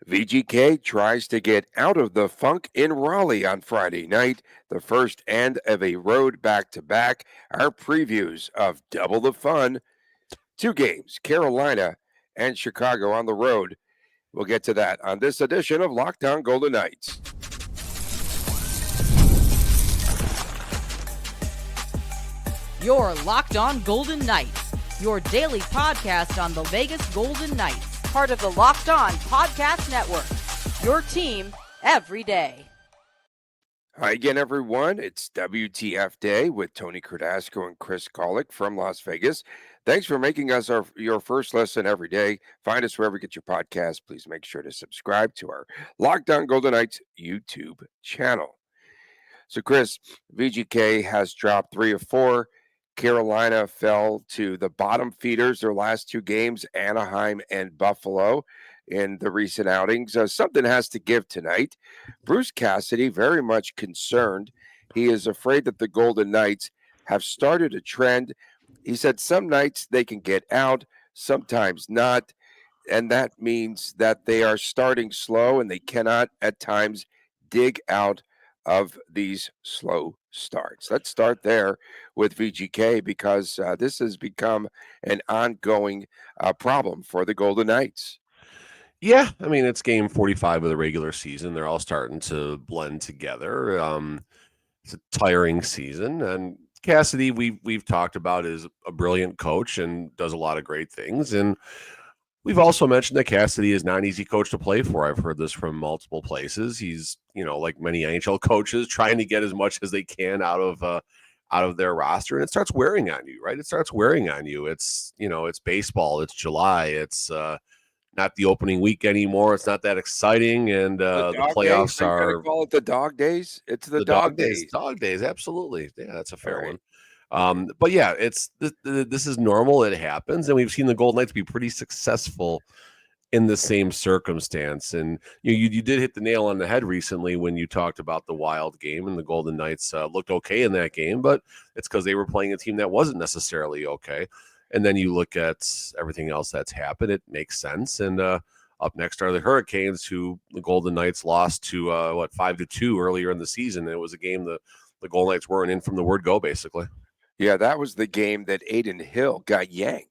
VGK tries to get out of the funk in Raleigh on Friday night, the first end of a road back to back. Our previews of double the fun. Two games, Carolina and Chicago on the road. We'll get to that on this edition of Locked On Golden Knights. You're Locked On Golden Knights, your daily podcast on the Vegas Golden Knights, part of the Locked On Podcast Network, your team every day. Hi again, everyone. It's WTF Day with Tony Cardasco and Chris Kollick from Las Vegas. Thanks for making us your first listen every day. Find us wherever you get your podcast. Please make sure to subscribe to our Locked On Golden Knights YouTube channel. So, Chris, VGK has dropped 3 of 4. Carolina fell to the bottom feeders their last two games, Anaheim and Buffalo, in the recent outings. Something has to give tonight. Bruce Cassidy, very much concerned. He is afraid that the Golden Knights have started a trend. He said some nights they can get out, sometimes not. And that means that they are starting slow and they cannot at times dig out of these slow starts. Let's start there with VGK because this has become an ongoing problem for the Golden Knights. Yeah, I mean, it's game 45 of the regular season. They're all starting to blend together. It's a tiring season, and Cassidy, we've talked about, is a brilliant coach and does a lot of great things. And we've also mentioned that Cassidy is not an easy coach to play for. I've heard this from multiple places. He's, like many NHL coaches, trying to get as much as they can out of their roster, and it starts wearing on you, right? It starts wearing on you. It's it's baseball. It's July. It's not the opening week anymore. It's not that exciting, and the playoffs days, are. Call it the dog days. It's the dog days. Dog days, absolutely. Yeah, that's a fair right. one. But yeah, this is normal. It happens, and we've seen the Golden Knights be pretty successful in the same circumstance. And you did hit the nail on the head recently when you talked about the Wild game, and the Golden Knights looked okay in that game, but it's because they were playing a team that wasn't necessarily okay. And then you look at everything else that's happened, it makes sense. And up next are the Hurricanes, who the Golden Knights lost to 5-2 earlier in the season. And it was a game the Golden Knights weren't in from the word go, basically. Yeah, that was the game that Aiden Hill got yanked.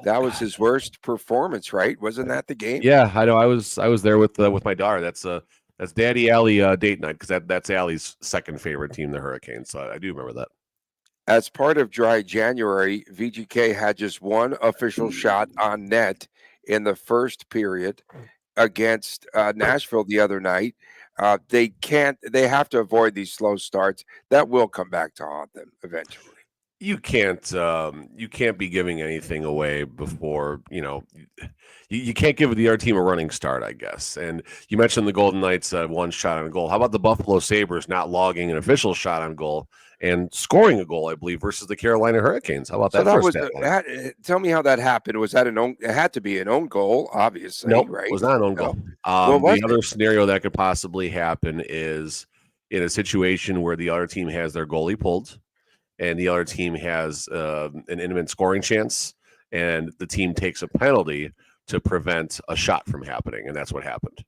That was his worst performance, right? Wasn't that the game? Yeah, I know. I was there with my daughter. That's Daddy Allie date night, because that's Allie's second favorite team, the Hurricanes. So I do remember that. As part of dry January, VGK had just one official shot on net in the first period against Nashville the other night. They have to avoid these slow starts. That will come back to haunt them eventually. You can't be giving anything away before, you can't give the other team a running start, I guess. And you mentioned the Golden Knights one shot on goal. How about the Buffalo Sabres not logging an official shot on goal and scoring a goal, I believe, versus the Carolina Hurricanes? How about that? Tell me how that happened. Was that it had to be an own goal, obviously. Nope, right? It was not an own goal. The other scenario that could possibly happen is in a situation where the other team has their goalie pulled and the other team has an imminent scoring chance, and the team takes a penalty to prevent a shot from happening, and that's what happened.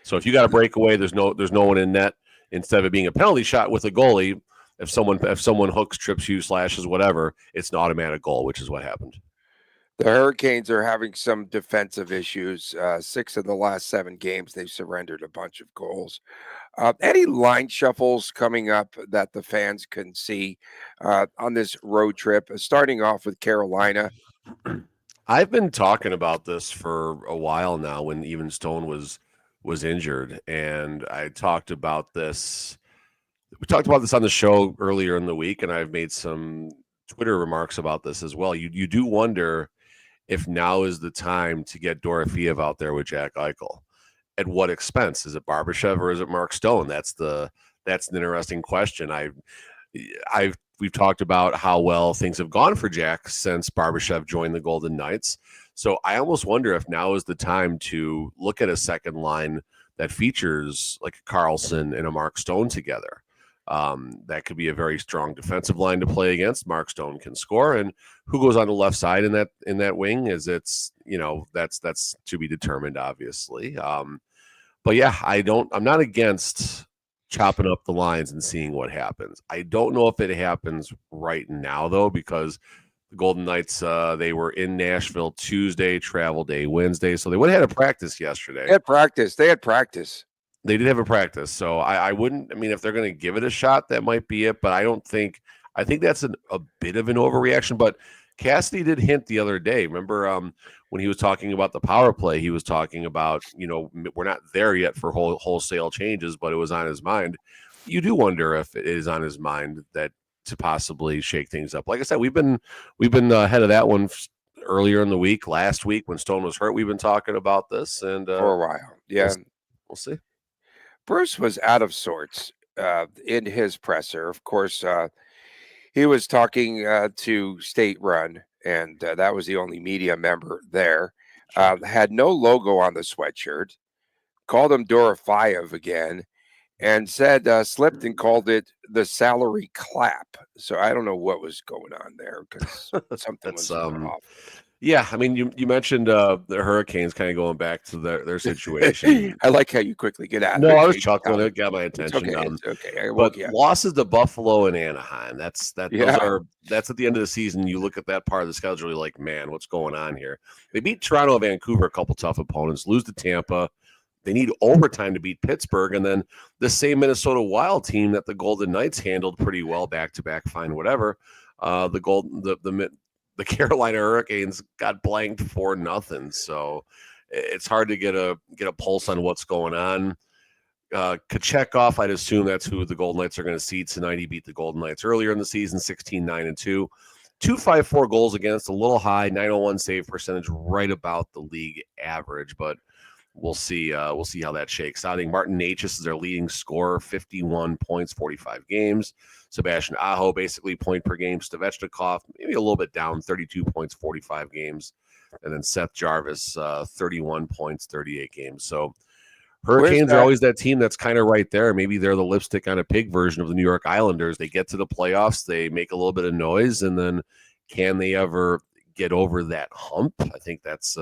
So if you got a breakaway, there's no one in net. Instead of it being a penalty shot with a goalie, if someone hooks, trips you, slashes, whatever, it's an automatic goal, which is what happened. The Hurricanes are having some defensive issues. 6 of the last 7 games, they've surrendered a bunch of goals. Any line shuffles coming up that the fans can see on this road trip, starting off with Carolina? I've been talking about this for a while now when even Stone was injured, and I talked about this. We talked about this on the show earlier in the week, and I've made some Twitter remarks about this as well. You do wonder if now is the time to get Dorofeev out there with Jack Eichel. At what expense? Is it Barbashev or is it Mark Stone? That's an interesting question. We've talked about how well things have gone for Jack since Barbashev joined the Golden Knights. So I almost wonder if now is the time to look at a second line that features like a Carlson and a Mark Stone together. That could be a very strong defensive line to play against. Mark Stone can score, and who goes on the left side in that wing is that's to be determined, obviously. But yeah, I'm not against chopping up the lines and seeing what happens. I don't know if it happens right now though, because the Golden Knights they were in Nashville Tuesday, travel day Wednesday, so they would have had a practice yesterday. They had practice. They did have a practice, so I wouldn't. I mean, if they're going to give it a shot, that might be it. But I don't think. I think that's a bit of an overreaction. But Cassidy did hint the other day. Remember when he was talking about the power play, he was talking about we're not there yet for wholesale changes, but it was on his mind. You do wonder if it is on his mind that to possibly shake things up. Like I said, we've been ahead of that one earlier in the week. Last week when Stone was hurt, we've been talking about this and for a while. Yeah, we'll see. Bruce was out of sorts in his presser. Of course, he was talking to State Run, and that was the only media member there. Had no logo on the sweatshirt. Called him Dorofayev again, and said slipped and called it the salary clap. So I don't know what was going on there because something was off. Yeah, I mean, you mentioned the Hurricanes kind of going back to their situation. I like how you quickly get out. No, I was chuckling. It got my attention. It's okay. But losses to Buffalo and Anaheim. That's at the end of the season. You look at that part of the schedule, you're like, man, what's going on here? They beat Toronto and Vancouver, a couple tough opponents. Lose to Tampa. They need overtime to beat Pittsburgh, and then the same Minnesota Wild team that the Golden Knights handled pretty well back to back. Fine, whatever. The Carolina Hurricanes got blanked 4-0, so it's hard to get a pulse on what's going on. Kachekov, I'd assume that's who the Golden Knights are going to see tonight. He beat the Golden Knights earlier in the season, 16-9-2. 254 goals against, a little high, 901 save percentage, right about the league average, but we'll see. We'll see how that shakes out. I think Martin Necas is their leading scorer, 51 points, 45 games. Sebastian Aho, basically point per game. Svechnikov, maybe a little bit down, 32 points, 45 games. And then Seth Jarvis, 31 points, 38 games. So Hurricanes are always that team that's kind of right there. Maybe they're the lipstick on a pig version of the New York Islanders. They get to the playoffs, they make a little bit of noise, and then can they ever get over that hump? I think that's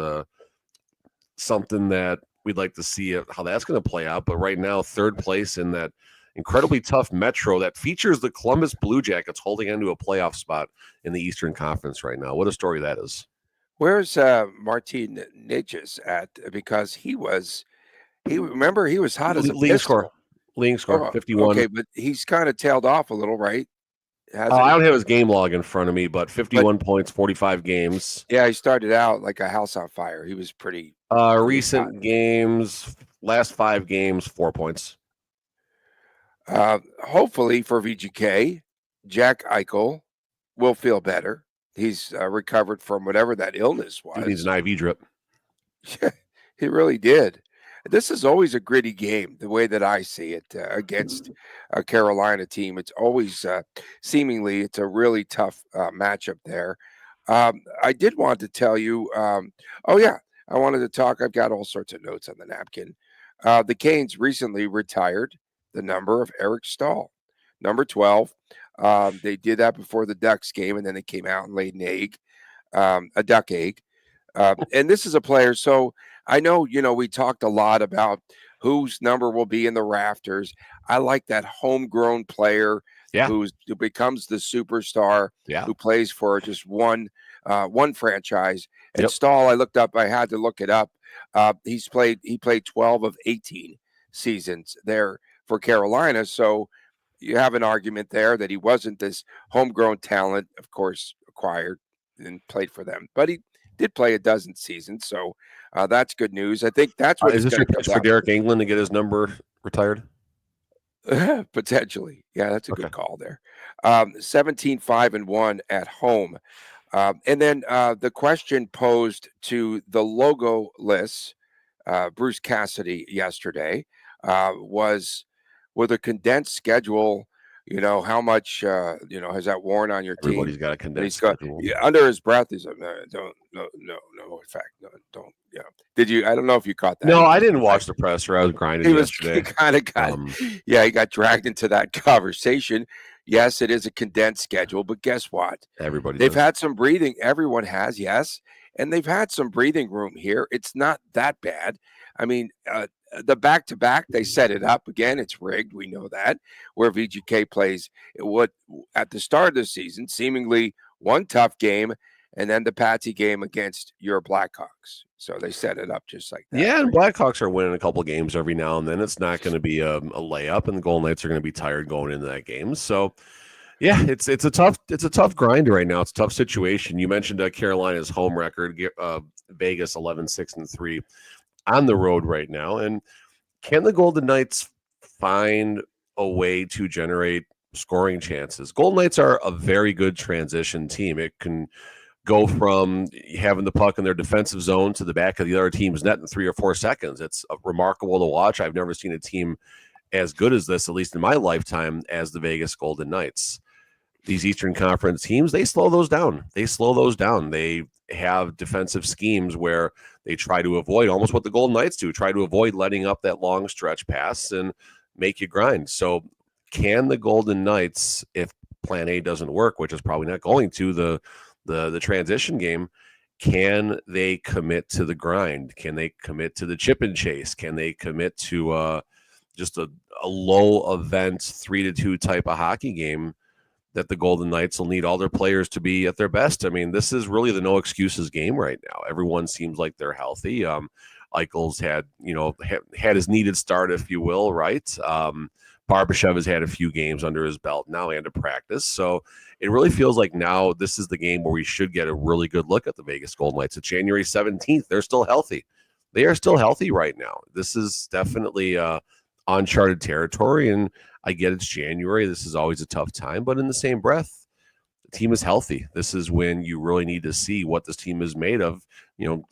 something that we'd like to see how that's going to play out. But right now, third place in that incredibly tough Metro that features the Columbus Blue Jackets holding on to a playoff spot in the Eastern Conference right now. What a story that is. Where's Martin Necas at? Because he was hot as a pistol. Leading score, 51. Okay, but he's kind of tailed off a little, right? I don't have his game log in front of me, but 51 points, 45 games. Yeah, he started out like a house on fire. He was pretty recent hot. Games, last 5 games, 4 points. Hopefully for VGK, Jack Eichel will feel better. He's recovered from whatever that illness was. He needs an IV drip. Yeah, he really did. This is always a gritty game, the way that I see it, against a Carolina team. It's always seemingly it's a really tough matchup there. I did want to tell you, I wanted to talk. I've got all sorts of notes on the napkin. The Canes recently retired the number of Eric Stahl, number 12. They did that before the Ducks game, and then they came out and laid an egg, a duck egg. And this is a player. So I know, we talked a lot about whose number will be in the rafters. I like that homegrown player who becomes the superstar, who plays for just one franchise. And Stahl, I looked up, I had to look it up. He played 12 of 18 seasons there for Carolina. So you have an argument there that he wasn't this homegrown talent, of course, acquired and played for them. But he did play a dozen seasons, so that's good news. I think that's what is this your pitch for Derek England to get his number retired? Potentially. Yeah, that's a good call there. 17-5-1 at home. And then the question posed to the logo-less Bruce Cassidy yesterday was, with a condensed schedule, how much has that worn on your team? Everybody's got a And he's condensed got schedule. under his breath. He's like, no, don't, no, in fact, no, don't. Did you? I don't know if you caught that. No, I didn't watch the presser. I was grinding He yesterday. kind of got, Um, he got dragged into that conversation. Yes, it is a condensed schedule, but guess what? Everybody They've does. had some breathing. Everyone has, yes, and they've had some breathing room here. It's not that bad. I mean, the back to back, they set it up again. It's rigged. We know that. Where VGK plays what at the start of the season, seemingly one tough game, and then the Patsy game against your Blackhawks. So they set it up just like that. Yeah, and Blackhawks are winning a couple games every now and then. It's not going to be a layup, and the Golden Knights are going to be tired going into that game. So, yeah, it's a tough grind right now. It's a tough situation. You mentioned Carolina's home record, Vegas 11-6-3 on the road right now, and can the Golden Knights find a way to generate scoring chances? Golden Knights are a very good transition team. It can go from having the puck in their defensive zone to the back of the other team's net in 3 or 4 seconds. It's remarkable to watch. I've never seen a team as good as this, at least in my lifetime, as the Vegas Golden Knights. These Eastern Conference teams, they slow those down. They have defensive schemes where they try to avoid almost what the Golden Knights do, try to avoid letting up that long stretch pass and make you grind. So can the Golden Knights, if plan A doesn't work, which is probably not going to, the transition game, can they commit to the grind? Can they commit to the chip and chase? Can they commit to just a low event 3-2 type of hockey game that the Golden Knights will need all their players to be at their best? I mean, this is really the no excuses game right now. Everyone seems like they're healthy. Eichel's had his needed start, if you will, right? Barbashev has had a few games under his belt now and a practice. So it really feels like now this is the game where we should get a really good look at the Vegas Golden Knights. It's January 17th. They're still healthy. They are still healthy right now. This is definitely uncharted territory. And I get it's January. This is always a tough time. But in the same breath, the team is healthy. This is when you really need to see what this team is made of.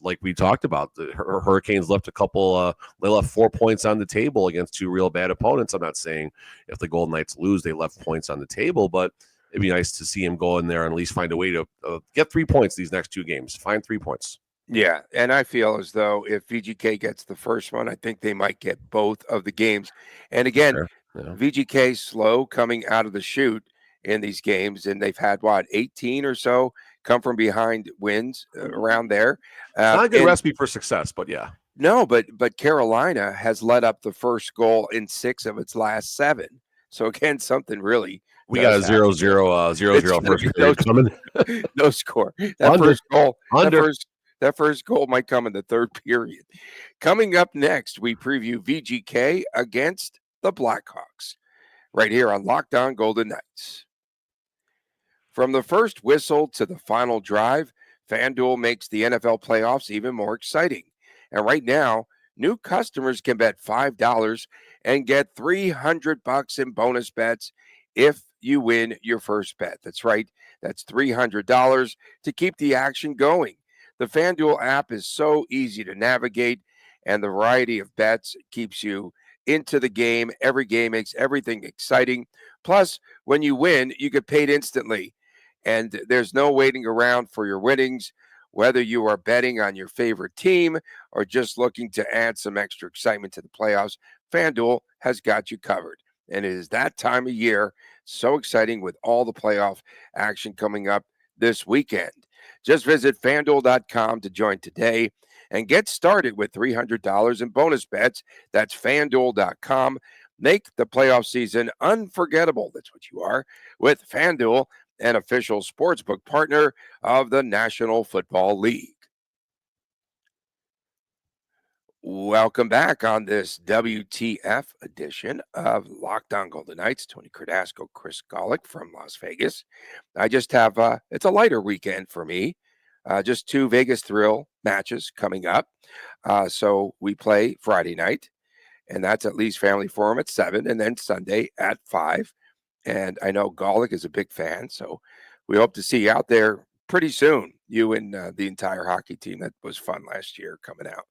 Like we talked about, the Hurricanes left they left 4 points on the table against 2 real bad opponents. I'm not saying if the Golden Knights lose, they left points on the table, but it'd be nice to see him go in there and at least find a way to get 3 points these next 2 games. Find 3 points. Yeah, and I feel as though if VGK gets the first one, I think they might get both of the games. And again, Sure. Yeah. VGK slow coming out of the chute in these games, and they've had 18 or so come from behind wins around there. Not a good And recipe for success, but yeah. no, but Carolina has let up the first goal in 6 of its last 7. So again, something really We got a does happen. 0-0 first period coming. No score. Under. That first goal might come in the third period. Coming up next, we preview VGK against the Blackhawks right here on Locked On Golden Knights. From the first whistle to the final drive, FanDuel makes the NFL playoffs even more exciting. And right now, new customers can bet $5 and get $300 in bonus bets if you win your first bet. That's right. That's $300 to keep the action going. The FanDuel app is so easy to navigate, and the variety of bets keeps you into the game. Every game makes everything exciting. Plus, when you win, you get paid instantly, and there's no waiting around for your winnings. Whether you are betting on your favorite team or just looking to add some extra excitement to the playoffs, FanDuel has got you covered. And it is that time of year, so exciting with all the playoff action coming up this weekend. Just visit FanDuel.com to join today and get started with $300 in bonus bets. That's FanDuel.com. Make the playoff season unforgettable. That's what you are with FanDuel, an official sportsbook partner of the National Football League. Welcome back on this WTF edition of Locked On Golden Knights. Tony Cardasco, Chris Golick from Las Vegas. I just have, it's a lighter weekend for me. Just 2 Vegas Thrill matches coming up. So we play Friday night, and that's at Lee's Family Forum at 7, and then Sunday at 5. And I know Golick is a big fan, so we hope to see you out there pretty soon, you and the entire hockey team. That was fun last year coming out.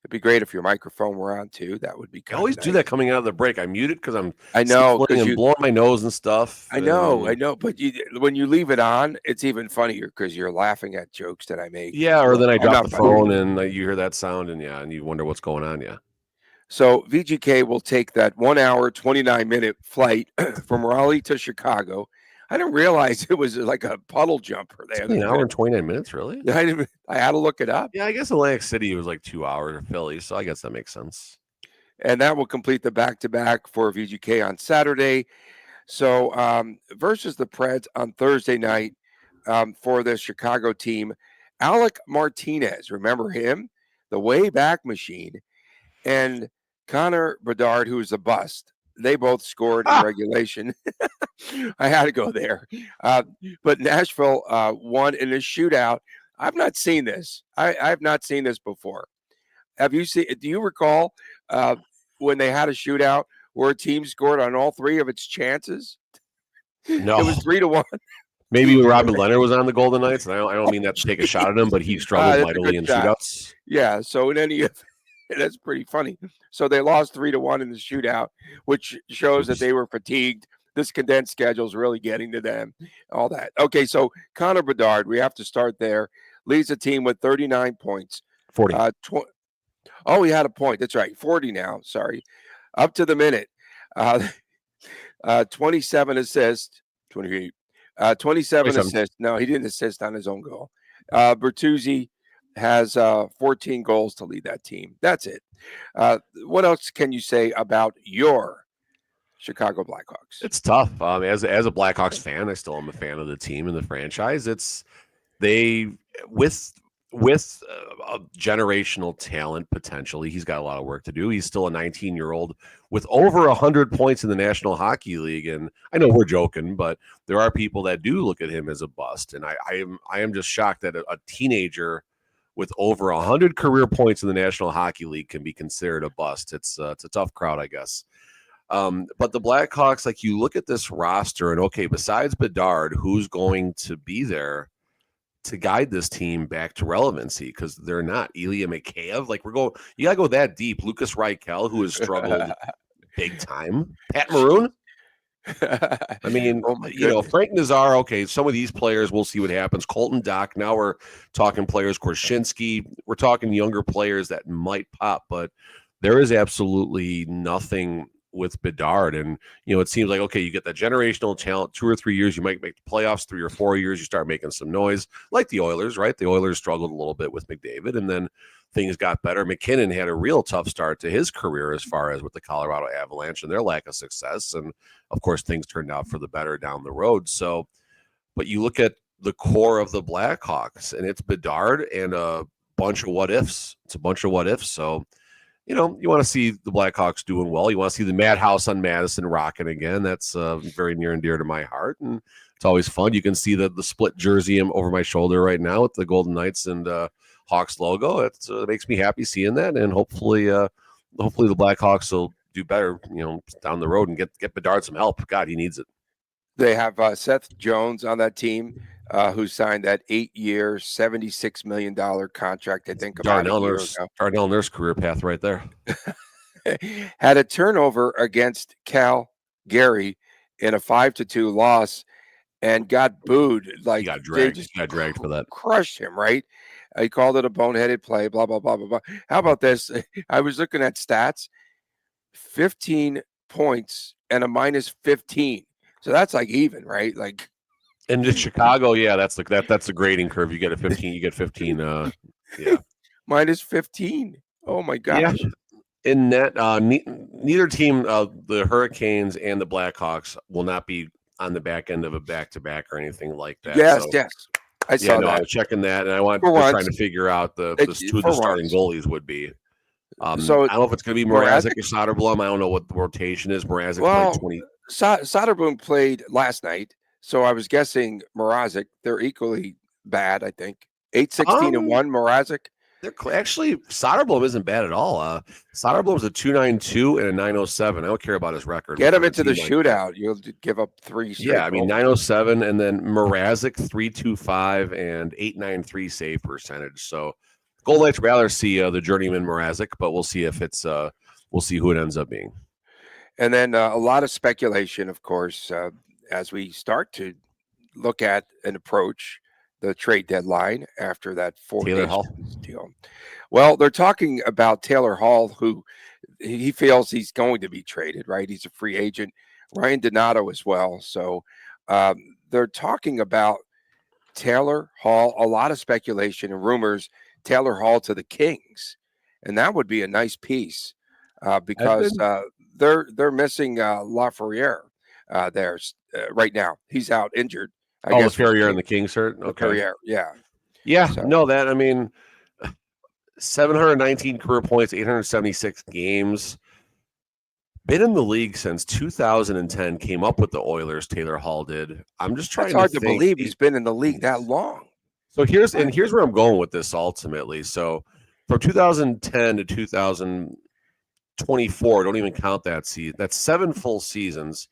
It'd be great if your microphone were on too. That would be I kind always of do nice. that coming out of the break. I mute it because I'm I know, sniffling because and you. blowing my nose and stuff. I know, but when you leave it on, it's even funnier because you're laughing at jokes that I make. Yeah, or Well, then I I'm drop not the funny. phone and you hear that sound and you wonder what's going on. Yeah. So VGK will take that 1 hour, 29-minute flight from Raleigh to Chicago. I didn't realize it was like a puddle jumper It's there. only an hour and 29 minutes, really? I had to look it up. Yeah, I guess Atlantic City was like 2 hours to Philly, so I guess that makes sense. And that will complete the back-to-back for VGK on Saturday. So versus the Preds on Thursday night for the Chicago team. Alec Martinez, remember him? The way back machine. And Connor Bedard, who is a bust. They both scored in regulation. I had to go there. But Nashville won in a shootout. I've not seen this. I've not seen this before. Have you seen? Do you recall when they had a shootout where a team scored on all three of its chances? No. It was 3-1. Maybe when Robin Leonard was on the Golden Knights, and I don't mean that to take a shot at him, but he struggled That's a mightily good in shot. shootouts. Yeah. So in any event, that's pretty funny. So they lost 3-1 in the shootout, which shows that they were fatigued. This condensed schedule is really getting to them. All that. Okay. So Connor Bedard, we have to start there. Leads the team with 39 points. 40. Oh, he had a point. That's right. 40 now. Sorry. Up to the minute. 27 assists. 28. 27 assists. No, he didn't assist on his own goal. Bertuzzi has 14 goals to lead that team. That's it. What else can you say about your Chicago Blackhawks? It's tough. As a Blackhawks fan, I still am a fan of the team and the franchise. They with a generational talent potentially. He's got a lot of work to do. He's still a 19-year-old with over 100 points in the National Hockey League. And I know we're joking, but there are people that do look at him as a bust. And I am just shocked that a teenager with over 100 career points in the National Hockey League can be considered a bust. It's a tough crowd, I guess. But the Blackhawks, like you look at this roster and okay, besides Bedard, who's going to be there to guide this team back to relevancy? Because they're not. Ilya Mikheyev, like you gotta go that deep. Lucas Reichel, who has struggled big time. Pat Maroon. I mean, Frank Nazar. Okay, some of these players, we'll see what happens. Colton Dock. Now we're talking players. Korchinski. We're talking younger players that might pop, but there is absolutely nothing with Bedard. And, it seems like, okay, you get that generational talent, 2 or 3 years, you might make the playoffs, 3 or 4 years, you start making some noise, like the Oilers, right? The Oilers struggled a little bit with McDavid, and then things got better. McKinnon had a real tough start to his career as far as with the Colorado Avalanche and their lack of success. And, of course, things turned out for the better down the road. So, but you look at the core of the Blackhawks, and it's Bedard and a bunch of what ifs. It's a bunch of what ifs. So, you want to see the Blackhawks doing well. You want to see the Madhouse on Madison rocking again. That's very near and dear to my heart, and it's always fun. You can see the split jersey over my shoulder right now with the Golden Knights and Hawks logo. It makes me happy seeing that, and hopefully the Blackhawks will do better, down the road and get Bedard some help. God, he needs it. They have Seth Jones on that team, who signed that 8-year, $76 million contract, I think, about a year ago. Darnell Nurse career path right there. Had a turnover against Calgary in a 5-2 loss and got booed. Like, he got dragged for that. Crushed him, right? He called it a boneheaded play, blah, blah, blah, blah, blah. How about this? I was looking at stats, 15 points and a minus 15. So that's like even, right? Like, and in Chicago, yeah, that's the grading curve. You get a 15, you get 15. Yeah, minus 15. Oh my gosh. Yeah. In net, neither team, the Hurricanes and the Blackhawks, will not be on the back end of a back-to-back or anything like that. Yes, yes. I saw that. I was checking that, and I was trying to figure out two of the starting goalies would be. So I don't know if it's going to be Mrazek or Soderblom. I don't know what the rotation is. Mrazek played 20. Soderblom played last night, so I was guessing Mrazek. They're equally bad, I think. 8-16-1, Mrazek. They're actually, Soderblom isn't bad at all. Soderblom's a 2.92 and a 9.07. I don't care about his record. Get him into the shootout. You'll give up 3. Yeah, I mean 9.07, and then Mrazek 3.25 and 8.93 save percentage. So Golden Knights rather see the journeyman Mrazek, but we'll see if it's we'll see who it ends up being. And then a lot of speculation, of course, as we start to look at and approach the trade deadline after that Ford Taylor Hall. deal. Well, they're talking about Taylor Hall, who he feels he's going to be traded, right? He's a free agent. Ryan Donato as well. So they're talking about Taylor Hall, a lot of speculation and rumors, Taylor Hall to the Kings. And that would be a nice piece because they're missing Lafreniere there right now. He's out injured. I guess Ferrier and the Kings hurt. Okay. Ferrier, yeah. So. No, that I mean, 719 career points, 876 games. Been in the league since 2010. Came up with the Oilers. Taylor Hall did. I'm just trying. It's hard to believe he's been in the league that long. So here's where I'm going with this ultimately. So from 2010 to 2024, don't even count that season. That's 7 full seasons.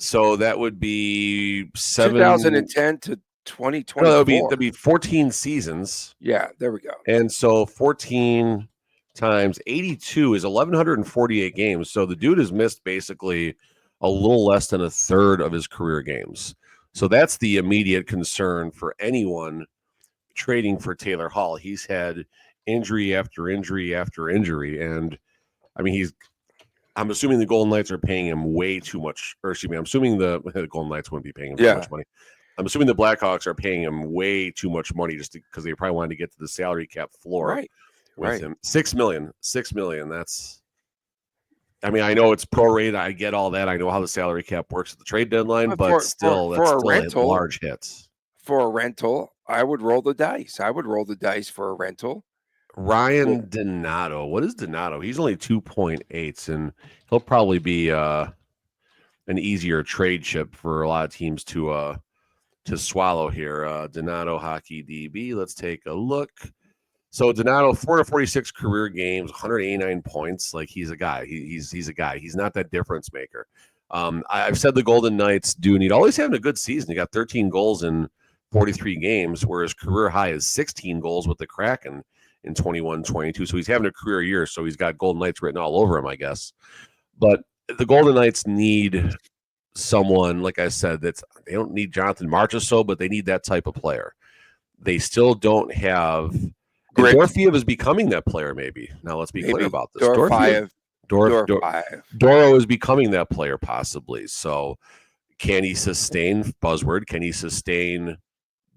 So that would be 2010 to 2024. No, that'd be 14 seasons. Yeah, there we go. And so 14 times 82 is 1,148 games. So the dude has missed basically a little less than a third of his career games. So that's the immediate concern for anyone trading for Taylor Hall. He's had injury after injury after injury. And I mean, I'm assuming the Golden Knights are paying him way too much. Or excuse me, I'm assuming the Golden Knights wouldn't be paying him too much money. I'm assuming the Blackhawks are paying him way too much money just because they probably wanted to get to the salary cap floor with him. $6 million. That's, I mean, I know it's prorated. I get all that. I know how the salary cap works at the trade deadline, but still, that's still rental, large hits. For a rental, I would roll the dice. I would roll the dice for a rental. Ryan Donato. What is Donato? He's only 2.8, and he'll probably be an easier trade chip for a lot of teams to swallow here. Donato hockey DB. Let's take a look. So Donato, 446 career games, 189 points. Like he's a guy. He's a guy. He's not that difference maker. I've said the Golden Knights do need always having a good season. He got 13 goals in 43 games, whereas career high is 16 goals with the Kraken in 21-22. So he's having a career year. So he's got Golden Knights written all over him, I guess. But the Golden Knights need someone, like I said, they don't need Jonathan Marchessault, but they need that type of player. They still don't have. Dorofeyev is becoming that player, maybe. Now let's be clear about this. Doro is becoming that player, possibly. So can he sustain buzzword? Can he sustain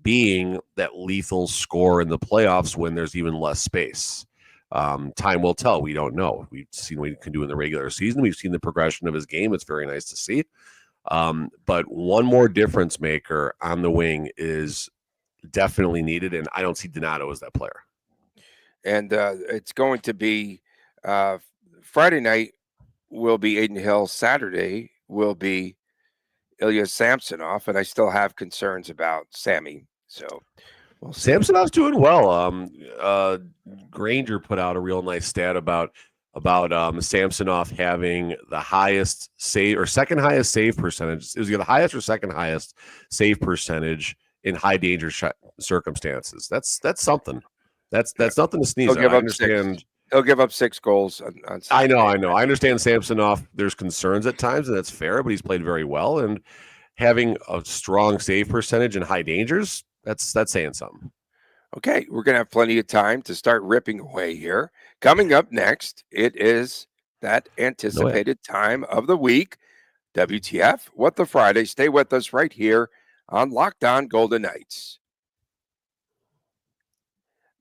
being that lethal score in the playoffs when there's even less space? Time will tell. We don't know. We've seen what he can do in the regular season. We've seen the progression of his game. It's very nice to see. But one more difference maker on the wing is definitely needed, and I don't see Donato as that player. And it's going to be Friday night will be Aiden Hill. Saturday will be Ilya Samsonov, and I still have concerns about Sammy. So we'll see. Samsonov's doing well. Granger put out a real nice stat about Samsonov having the highest save or second highest save percentage. It was the highest or second highest save percentage in high danger circumstances. That's something. That's nothing to sneeze at. I understand. He'll give up 6 goals on I know. I understand Samsonov. There's concerns at times, and that's fair, but he's played very well. And having a strong save percentage in high dangers, that's saying something. Okay, we're going to have plenty of time to start ripping away here. Coming up next, it is that anticipated time of the week. WTF, What the Friday. Stay with us right here on Locked On Golden Knights.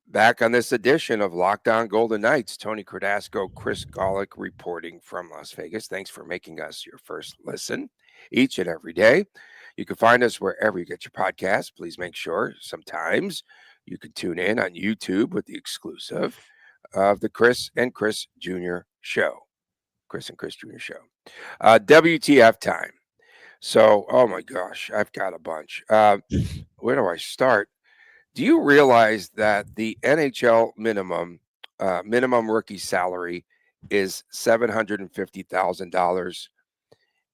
Back on this edition of Locked On Golden Knights, Tony Cardasco, Chris Golick reporting from Las Vegas. Thanks for making us your first listen each and every day. You can find us wherever you get your podcasts. Please make sure sometimes you can tune in on YouTube with the exclusive of the Chris and Chris Jr. show. Chris and Chris Jr. show. WTF time. So, oh my gosh, I've got a bunch. Where do I start? Do you realize that the NHL minimum rookie salary is $750,000?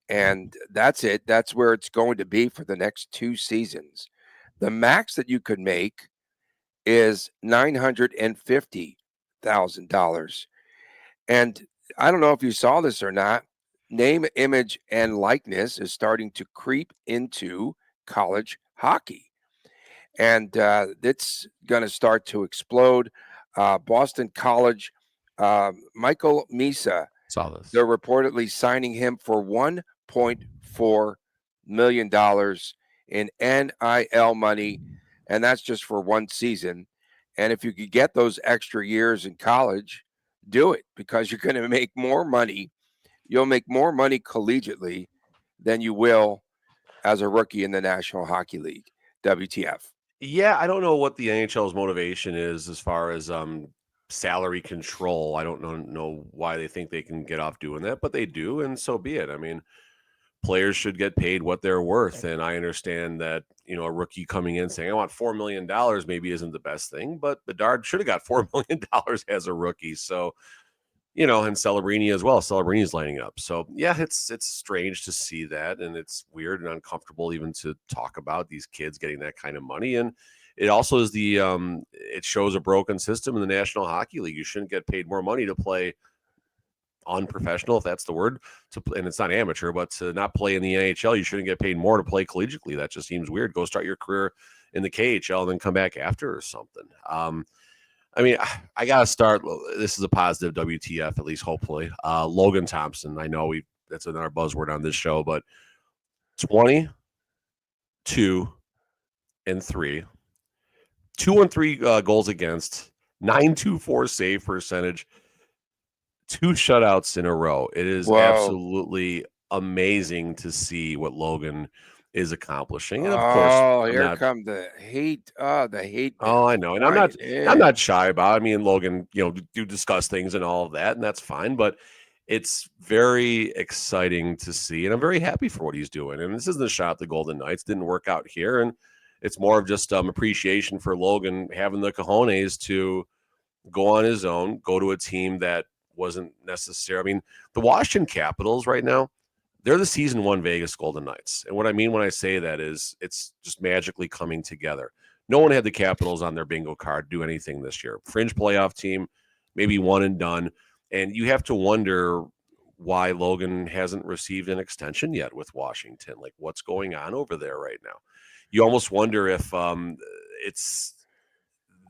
And that's it. That's where it's going to be for the next 2 seasons. The max that you could make is $950,000. And I don't know if you saw this or not. Name, image, and likeness is starting to creep into college hockey, and it's going to start to explode. Boston College, Michael Misa, Saw this. they're reportedly signing him for $1.4 million in NIL money, and that's just for one season. And if you could get those extra years in college, do it because you're going to make more money. You'll make more money collegiately than you will as a rookie in the National Hockey League. WTF? Yeah, I don't know what the NHL's motivation is as far as salary control. I don't know why they think they can get off doing that, but they do, and so be it. I mean, players should get paid what they're worth, and I understand that a rookie coming in saying I want $4 million maybe isn't the best thing, but Bedard should have got $4 million as a rookie. So and Celebrini as well. Celebrini's lining up. So yeah, it's strange to see that, and it's weird and uncomfortable even to talk about these kids getting that kind of money. And it also is it shows a broken system in the National Hockey League. You shouldn't get paid more money to play unprofessional, if that's the word, and it's not amateur, but to not play in the NHL, you shouldn't get paid more to play collegiately. That just seems weird. Go start your career in the KHL and then come back after or something. I mean, I got to start. This is a positive WTF, at least hopefully. Logan Thompson. I know that's another buzzword on this show, but 22 and 3, 2 and 3 goals against, 924 save percentage, 2 shutouts in a row. It is absolutely amazing to see what Logan is accomplishing. And of course, here come the hate. The hate. Oh, I know. And I'm not shy about it. I mean, Logan, do discuss things and all of that, and that's fine. But it's very exciting to see, and I'm very happy for what he's doing. And this isn't a shot at the Golden Knights. Didn't work out here. And it's more of just appreciation for Logan having the cojones to go on his own, go to a team that wasn't necessary. I mean, the Washington Capitals right now, they're the season 1 Vegas Golden Knights. And what I mean when I say that is it's just magically coming together. No one had the Capitals on their bingo card do anything this year. Fringe playoff team, maybe one and done. And you have to wonder why Logan hasn't received an extension yet with Washington. Like, what's going on over there right now? You almost wonder if it's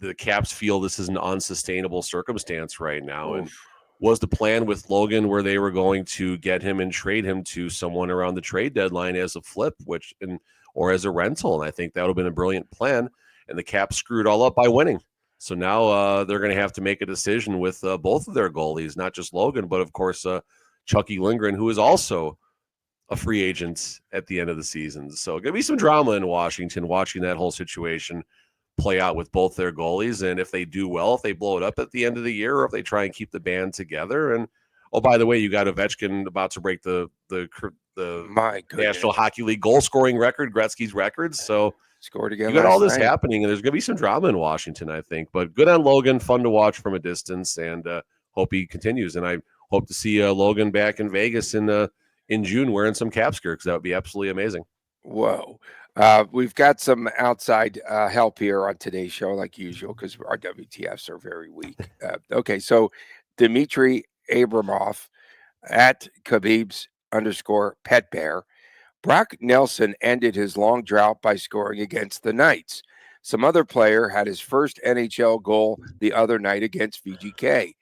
the Caps feel this is an unsustainable circumstance right now. Oof. And was the plan with Logan where they were going to get him and trade him to someone around the trade deadline as a flip, or as a rental? And I think that would have been a brilliant plan. And the Caps screwed all up by winning. So now they're going to have to make a decision with both of their goalies, not just Logan, but of course Chucky Lindgren, who is also a free agent at the end of the season. So going to be some drama in Washington watching that whole situation play out with both their goalies. And if they do well, if they blow it up at the end of the year, or if they try and keep the band together. And oh, by the way, you got Ovechkin about to break the National Hockey League goal scoring record, Gretzky's records. So scored again. You got all this happening, and there's going to be some drama in Washington, I think. But good on Logan, fun to watch from a distance, and hope he continues. And I hope to see Logan back in Vegas in June wearing some Caps gear, because that would be absolutely amazing. Whoa. We've got some outside help here on today's show, like usual, because our WTFs are very weak. Okay, so Dmitry Abramov at Khabib's_pet bear. Brock Nelson ended his long drought by scoring against the Knights. Some other player had his first NHL goal the other night against VGK.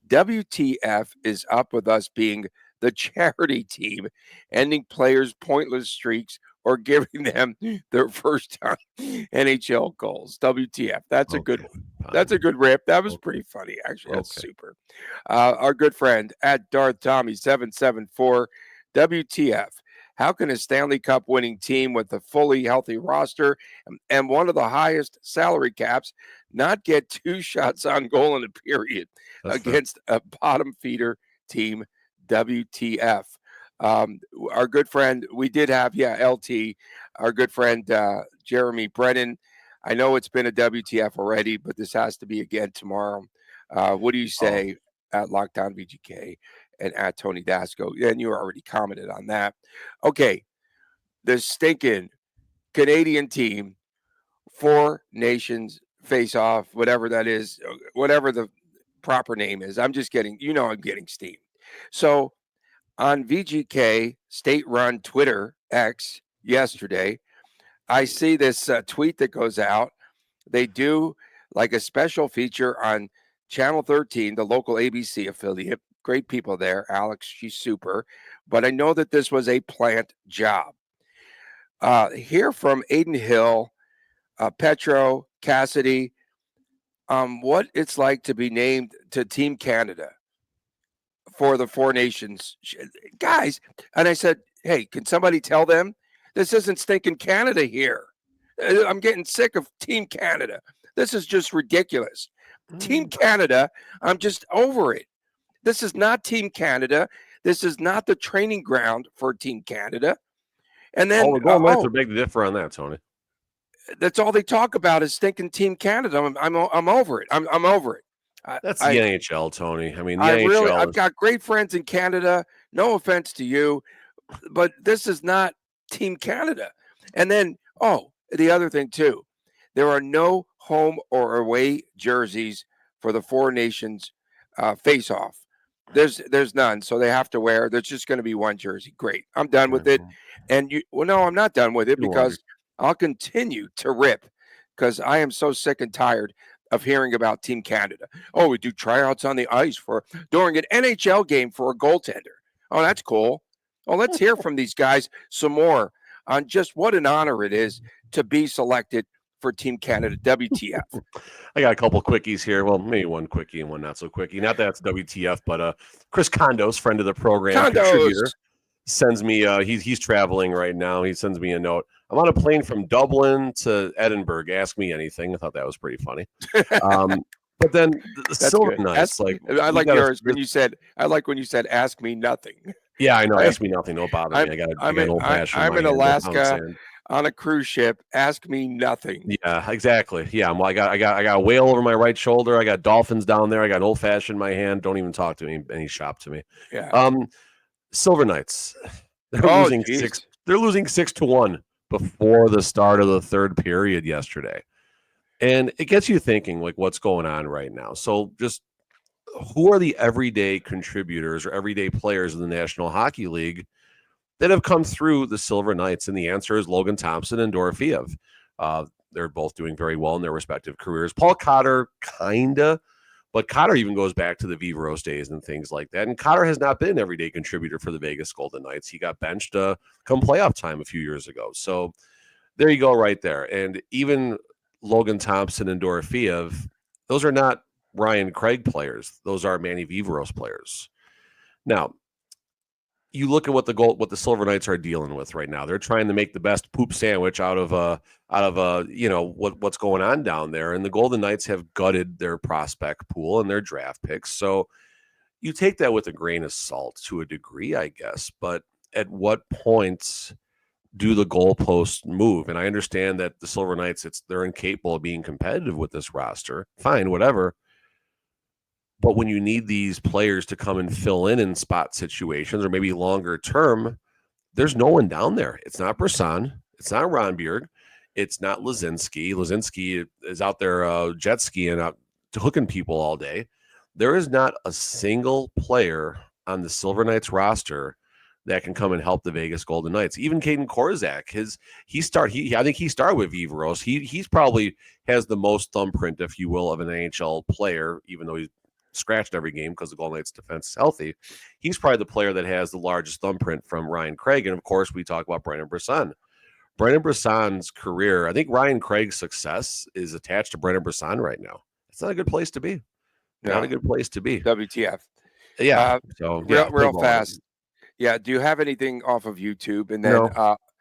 WTF is up with us being the charity team, ending players' pointless streaks or giving them their first time NHL goals. WTF. That's a good one. That's a good rip. That was pretty funny, actually. That's super. Our good friend at Darth Tommy 774. WTF. How can a Stanley Cup winning team with a fully healthy roster and one of the highest salary caps not get 2 shots on goal in a period against a bottom feeder team? WTF. Our good friend, we did have, LT, our good friend Jeremy Brennan. I know it's been a WTF already, but this has to be again tomorrow. What do you say at Lockdown VGK and at Tony Dasco? And you already commented on that. Okay, the stinking Canadian team, 4 Nations face off, whatever that is, whatever the proper name is. I'm just getting, I'm getting steamed. So on VGK state run Twitter X yesterday, I see this tweet that goes out. They do like a special feature on Channel 13, the local ABC affiliate. Great people there. Alex, she's super. But I know that this was a plant job. Hear from Aiden Hill, Petro, Cassidy, what it's like to be named to Team Canada for the Four Nations guys. And I said, hey, can somebody tell them this isn't stinking Canada here? I'm getting sick of Team Canada. This is just ridiculous. Team Canada, I'm just over it. This is not Team Canada. This is not the training ground for Team Canada. And then the Golden Knights are big to differ on that, Tony. That's all they talk about is stinking Team Canada. I'm over it. I'm over it. That's the NHL, Tony. I mean, the NHL really, I've got great friends in Canada. No offense to you, but this is not Team Canada. And then, the other thing too, there are no home or away jerseys for the Four Nations face-off. There's none, so they have to wear. There's just going to be one jersey. Great, I'm done with it. And no, I'm not done with it because I'll continue to rip because I am so sick and tired of hearing about Team Canada. Oh, we do tryouts on the ice during an NHL game for a goaltender. Oh, that's cool. Oh, let's hear from these guys some more on just what an honor it is to be selected for Team Canada. WTF. I got a couple quickies here. Well, maybe one quickie and one not so quickie. Not that it's WTF, but Chris Condos, friend of the program, contributor, sends me, he's traveling right now. He sends me a note. I'm on a plane from Dublin to Edinburgh. Ask me anything. I thought that was pretty funny. But then the Silver Knights, I like yours when you said, ask me nothing. Yeah, I know. Ask me nothing. Don't bother me. I'm in Alaska on a cruise ship. Ask me nothing. Yeah, exactly. Yeah, I got a whale over my right shoulder. I got dolphins down there. I got an old fashioned in my hand. Don't even talk to me. And he shopped to me. Yeah. Silver Knights. They're losing 6-1 before the start of the third period yesterday. And it gets you thinking, like, what's going on right now? So just who are the everyday contributors or everyday players in the National Hockey League that have come through the Silver Knights? And the answer is Logan Thompson and Dorofeev. They're both doing very well in their respective careers. Paul Cotter, kinda, but Cotter even goes back to the Vivros days and things like that. And Cotter has not been an everyday contributor for the Vegas Golden Knights. He got benched come playoff time a few years ago. So there you go right there. And even Logan Thompson and Dorofeev, those are not Ryan Craig players. Those are Manny Vivros players. Now, you look at what the Silver Knights are dealing with right now. They're trying to make the best poop sandwich out of what's going on down there. And the Golden Knights have gutted their prospect pool and their draft picks. So you take that with a grain of salt to a degree, I guess. But at what point do the goalposts move? And I understand that the Silver Knights, they're incapable of being competitive with this roster. Fine, whatever. But when you need these players to come and fill in spot situations or maybe longer term, there's no one down there. It's not Brisson. It's not Ronbjerg. It's not Lazinski. Lazinski is out there jet skiing, out hooking people all day. There is not a single player on the Silver Knights roster that can come and help the Vegas Golden Knights. Even Caden Korzak, I think he started with Vivros. He's probably has the most thumbprint, if you will, of an NHL player, even though he's scratched every game because the Golden Knights defense is healthy. He's probably the player that has the largest thumbprint from Ryan Craig. And of course, we talk about Brendan Brisson. Brendan Brisson's career, I think Ryan Craig's success is attached to Brendan Brisson right now. It's not a good place to be. Not a good place to be. WTF. Yeah. Real fast. Yeah. Do you have anything off of YouTube? And then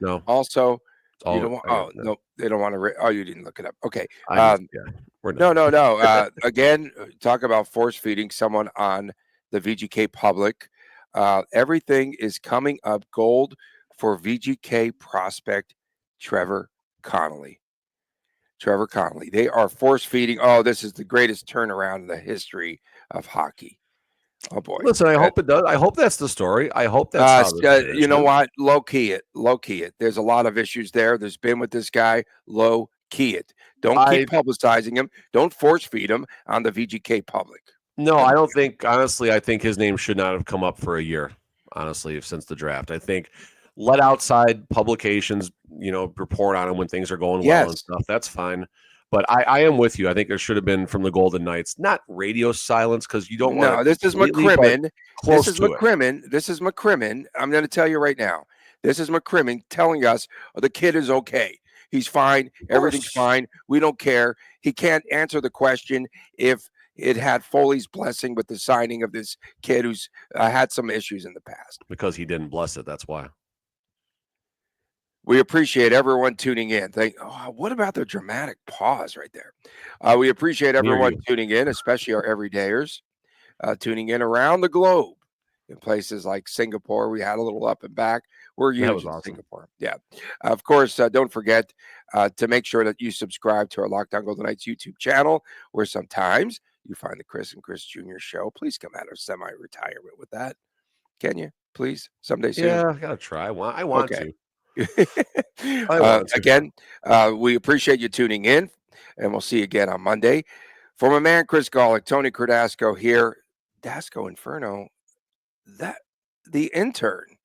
no. Also, you don't want, no, they don't want to. You didn't look it up. Okay. No. Again, talk about force feeding someone on the VGK public. Everything is coming up gold for VGK prospect Trevor Connolly. They are force feeding. Oh, this is the greatest turnaround in the history of hockey. Oh boy! Listen, I hope it does. I hope that's the story. I hope that's you know what? Low key it. There's a lot of issues there. There's been with this guy. Low key it. Don't I keep publicizing him. Don't force feed him on the VGK public. No, I don't think. Honestly, I think his name should not have come up for a year. Honestly, since the draft, I think let outside publications, report on him when things are going well and Yes. stuff. That's fine. But I am with you. I think there should have been from the Golden Knights, not radio silence because you don't want No, to this is completely, but McCrimmon. This close is to it McCrimmon. This is McCrimmon. I'm going to tell you right now. This is McCrimmon telling us the kid is okay. He's fine. Everything's course. fine. We don't care. He can't answer the question if it had Foley's blessing with the signing of this kid who's had some issues in the past. because he didn't bless it. That's why. We appreciate everyone tuning in. What about the dramatic pause right there? We appreciate everyone tuning in, especially our everydayers tuning in around the globe in places like Singapore. We had a little up and back. We're huge in awesome. Singapore. Yeah. Of course, don't forget to make sure that you subscribe to our Lockdown Golden Knights YouTube channel, where sometimes you find the Chris and Chris Jr. show. Please come out of semi-retirement with that. Can you? Please? Someday soon? Yeah, I got to try. I want to. Again, we appreciate you tuning in, and we'll see you again on Monday. For my man Chris Golick, Tony Cardasco here, Dasco Inferno. That the intern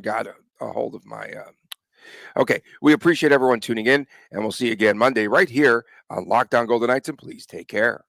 got a hold of my. Okay, we appreciate everyone tuning in, and we'll see you again Monday right here on Lockdown Golden Knights. And please take care.